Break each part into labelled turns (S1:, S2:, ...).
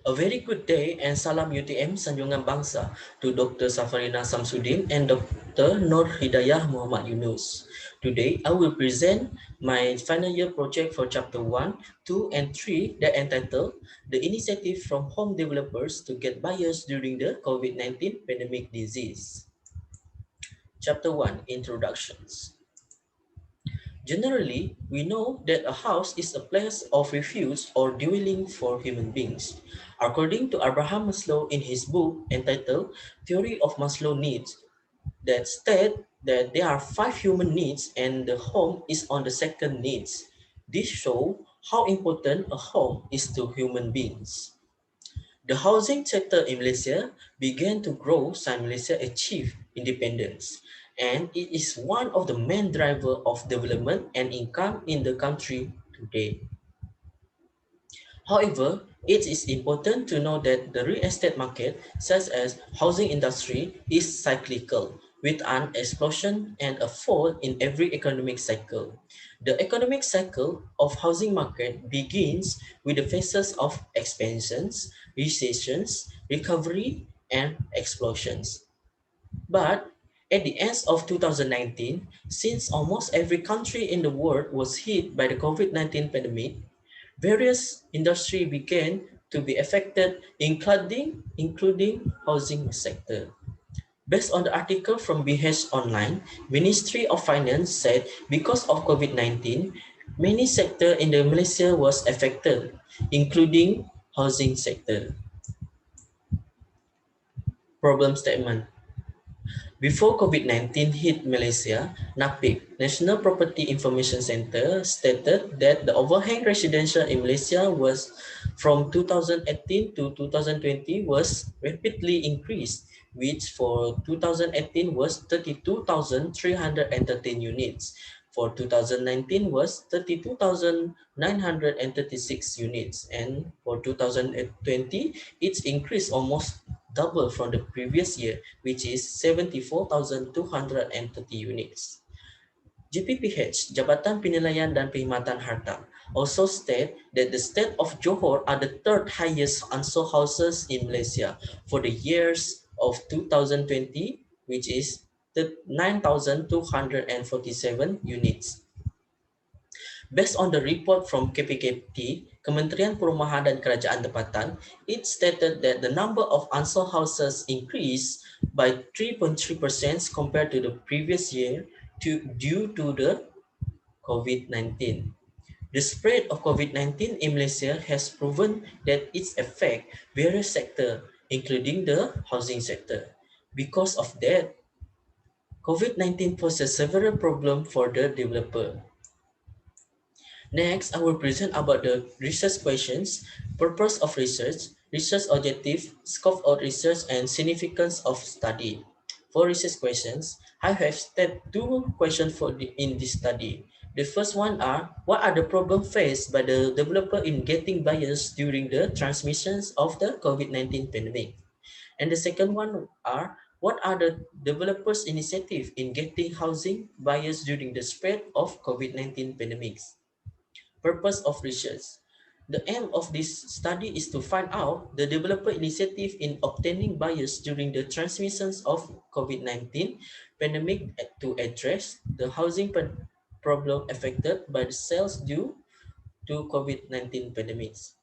S1: A very good day and salam UTM Sanjungan Bangsa to Dr. Safarina Samsudin and Dr. Nur Hidayah Muhammad Yunus. Today, I will present my final year project for chapter 1, 2, and 3 that entitled The Initiative from Home Developers to Get Buyers During the COVID-19 Pandemic Disease. Chapter 1, Introductions. Generally, we know that a house is a place of refuge or dwelling for human beings. According to Abraham Maslow in his book entitled Theory of Maslow Needs, that state that there are 5 human needs and the home is on the second needs. This shows how important a home is to human beings. The housing sector in Malaysia began to grow since Malaysia achieved independence, and it is one of the main drivers of development and income in the country today. However, it is important to know that the real estate market, such as housing industry, is cyclical, with an explosion and a fall in every economic cycle. The economic cycle of housing market begins with the phases of expansions, recessions, recovery, and explosions. But at the end of 2019, since almost every country in the world was hit by the COVID-19 pandemic, various industries began to be affected, including housing sector. Based on the article from BH Online, Ministry of Finance said because of COVID-19, many sectors in the Malaysia was affected, including housing sector. Problem statement. Before COVID-19 hit Malaysia, NAPIC, National Property Information Center, stated that the overhang residential in Malaysia was from 2018 to 2020 was rapidly increased, which for 2018 was 32,313 units. For 2019 was 32,936 units, and for 2020 it's increased almost double from the previous year, which is 74,230 units. JPPH, Jabatan Penilaian dan Perkhidmatan Harta, also state that the state of Johor are the third highest unsold houses in Malaysia for the years of 2020, which is 9,247 units. Based on the report from KPKT, Kementerian Perumahan dan Kerajaan Tempatan, it stated that the number of unsold houses increased by 3.3% compared to the previous year due to the COVID-19. The spread of COVID-19 in Malaysia has proven that its affect various sectors, including the housing sector. Because of that, COVID-19 poses several problems for the developer. Next, I will present about the research questions, purpose of research, research objective, scope of research, and significance of study. For research questions, I have stated 2 questions in this study. The first one are, what are the problems faced by the developer in getting buyers during the transmissions of the COVID-19 pandemic? And the second one are, what are the developers' initiative in getting housing buyers during the spread of COVID-19 pandemics? Purpose of research. The aim of this study is to find out the developer initiative in obtaining buyers during the transmissions of COVID-19 pandemic to address the housing problem affected by the sales due to COVID-19 pandemics.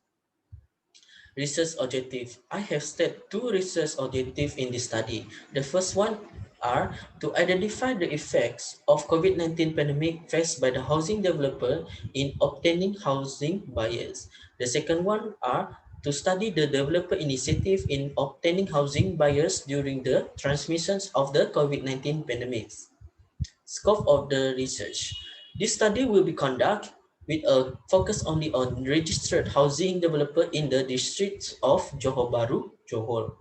S1: Research objective. I have stated 2 research objectives in this study. The first one are to identify the effects of COVID-19 pandemic faced by the housing developer in obtaining housing buyers. The second one are to study the developer initiative in obtaining housing buyers during the transmissions of the COVID-19 pandemics. Scope of the research. This study will be conducted with a focus only on registered housing developer in the districts of Johor Bahru, Johor.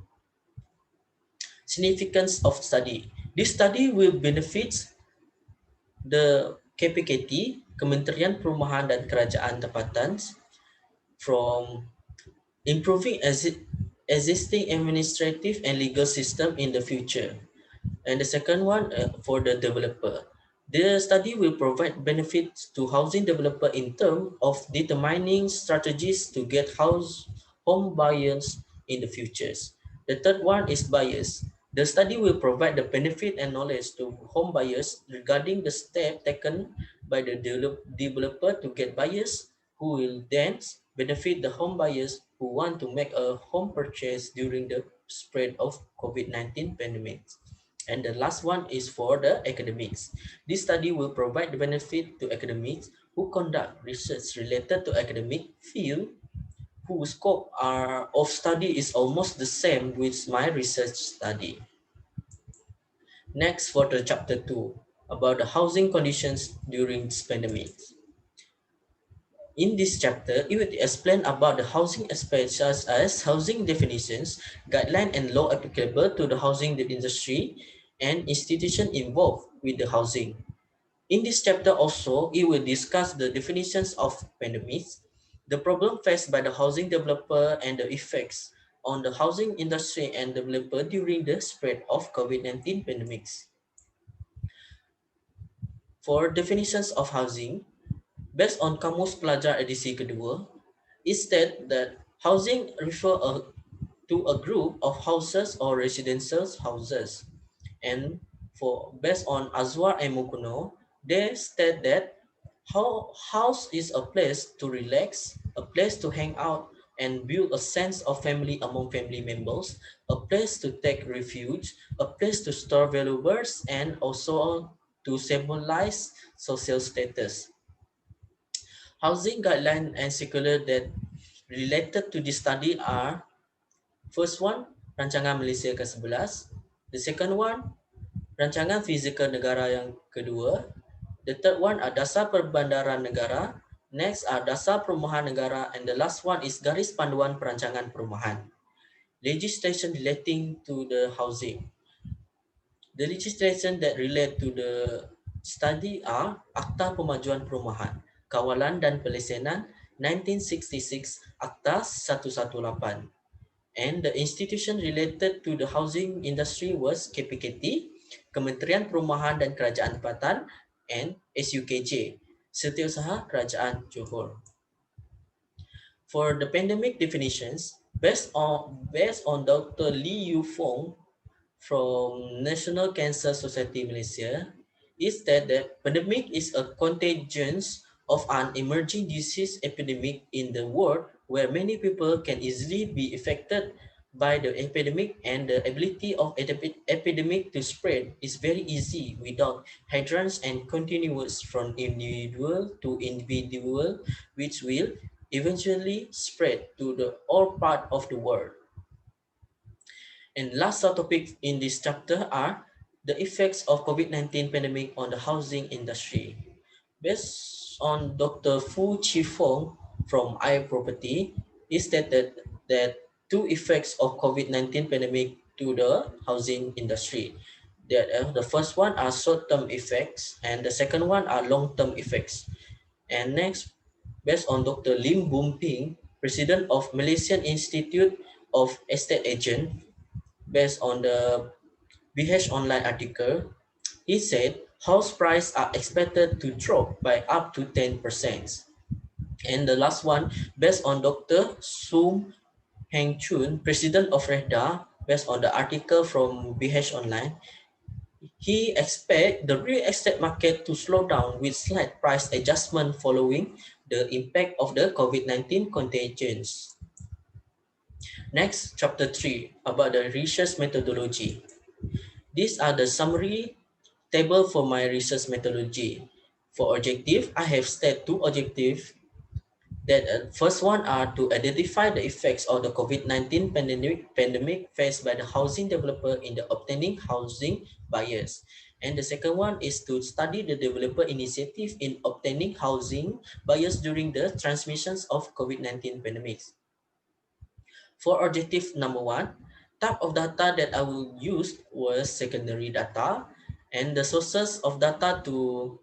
S1: Significance of study. This study will benefit the KPKT, Kementerian Perumahan dan Kerajaan Tempatan, from improving existing administrative and legal system in the future. And the second one for the developer. The study will provide benefits to housing developer in terms of determining strategies to get home buyers in the futures. The third one is buyers. The study will provide the benefit and knowledge to home buyers regarding the step taken by the developer to get buyers who will then benefit the home buyers who want to make a home purchase during the spread of COVID-19 pandemic. And the last one is for the academics. This study will provide the benefit to academics who conduct research related to academic field whose scope of study is almost the same with my research study. Next, for the chapter 2 about the housing conditions during this pandemic. In this chapter, it will explain about the housing aspects such as housing definitions, guideline and law applicable to the housing industry, and institution involved with the housing. In this chapter also, it will discuss the definitions of pandemics, the problem faced by the housing developer and the effects on the housing industry and developer during the spread of COVID-19 pandemics. For definitions of housing, based on Kamus Pelajar edisi kedua, it states that housing to a group of houses or residential houses. And for based on Azwar and Mukuno, they state that house is a place to relax, a place to hang out and build a sense of family among family members, a place to take refuge, a place to store valuables, and also to symbolize social status. Housing guideline and circular that related to this study are: first one, Rancangan Malaysia ke-11. The second one, Rancangan Fizikal Negara yang kedua. The third one are Dasar Perbandaran Negara. Next are Dasar Perumahan Negara. And the last one is Garis Panduan Perancangan Perumahan. Legislation relating to the housing. The legislation that relate to the study are Akta Pemajuan Perumahan, Kawalan dan Pelesenan 1966, Akta 118. And the institution related to the housing industry was KPKT, Kementerian Perumahan dan Kerajaan Tempatan, and SUKJ, Setiausaha Kerajaan Johor. For the pandemic definitions, based on Dr. Lee Yu Fong from National Cancer Society Malaysia, is that pandemic is a contagion of an emerging disease epidemic in the world where many people can easily be affected by the epidemic, and the ability of epidemic to spread is very easy without hindrance and continuous from individual to individual, which will eventually spread to the all part of the world. And last topic in this chapter are the effects of COVID-19 pandemic on the housing industry. Based on Dr. Fu Qifeng from iProperty, is that two effects of COVID-19 pandemic to the housing industry. The first one are short-term effects and the second one are long-term effects. And next, based on Dr. Lim Boon Ping, President of Malaysian Institute of Estate Agent, based on the BH Online article, he said house prices are expected to drop by up to 10%. And the last one, based on Dr. Sum Heng Chun, President of REHDA, based on the article from BH Online, he expects the real estate market to slow down with slight price adjustment following the impact of the COVID-19 contagions. Next, chapter 3, about the research methodology. These are the summary table for my research methodology. For objective, I have set two objectives. That first one are to identify the effects of the COVID-19 pandemic faced by the housing developer in the obtaining housing buyers. And the second one is to study the developer initiative in obtaining housing buyers during the transmissions of COVID-19 pandemics. For objective number one, type of data that I will use was secondary data, and the sources of data to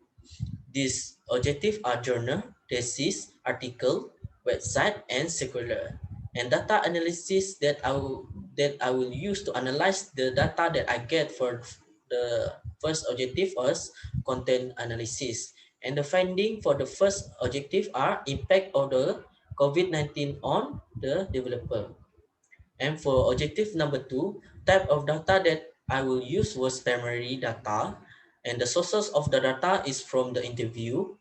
S1: this objective are journal, thesis, article, website, and circular. And data analysis that I will use to analyze the data that I get for the first objective was content analysis. And the finding for the first objective are impact of the COVID-19 on the developer. And for objective number two, type of data that I will use was primary data, and the sources of the data is from the interview,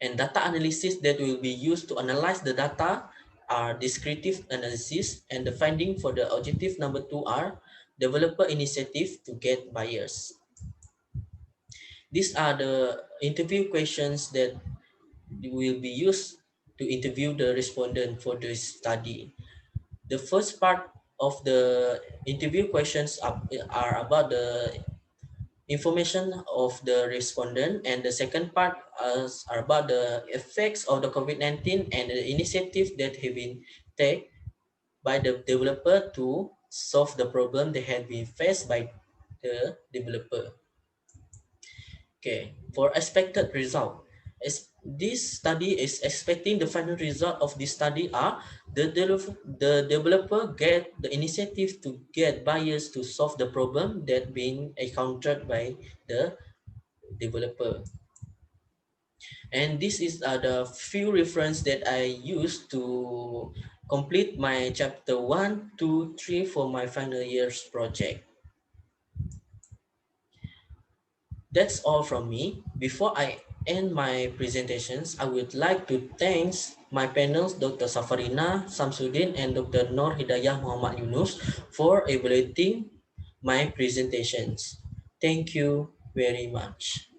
S1: and data analysis that will be used to analyze the data are descriptive analysis, and the finding for the objective number two are developer initiative to get buyers. These are the interview questions that will be used to interview the respondent for this study. The first part of the interview questions are about the information of the respondent, and the second part are about the effects of the COVID-19 and the initiative that have been taken by the developer to solve the problem that had been faced by the developer. Okay, for expected result, as this study is expecting the final result of this study are the developer get the initiative to get buyers to solve the problem that being encountered by the developer. And this is the few reference that I use to complete my chapter 1, 2, 3 for my final year's project. That's all from me. Before I end my presentations, I would like to thank my panels, Dr. Safarina Samsudin and Dr. Nur Hidayah Muhammad Yunus for evaluating my presentations. Thank you very much.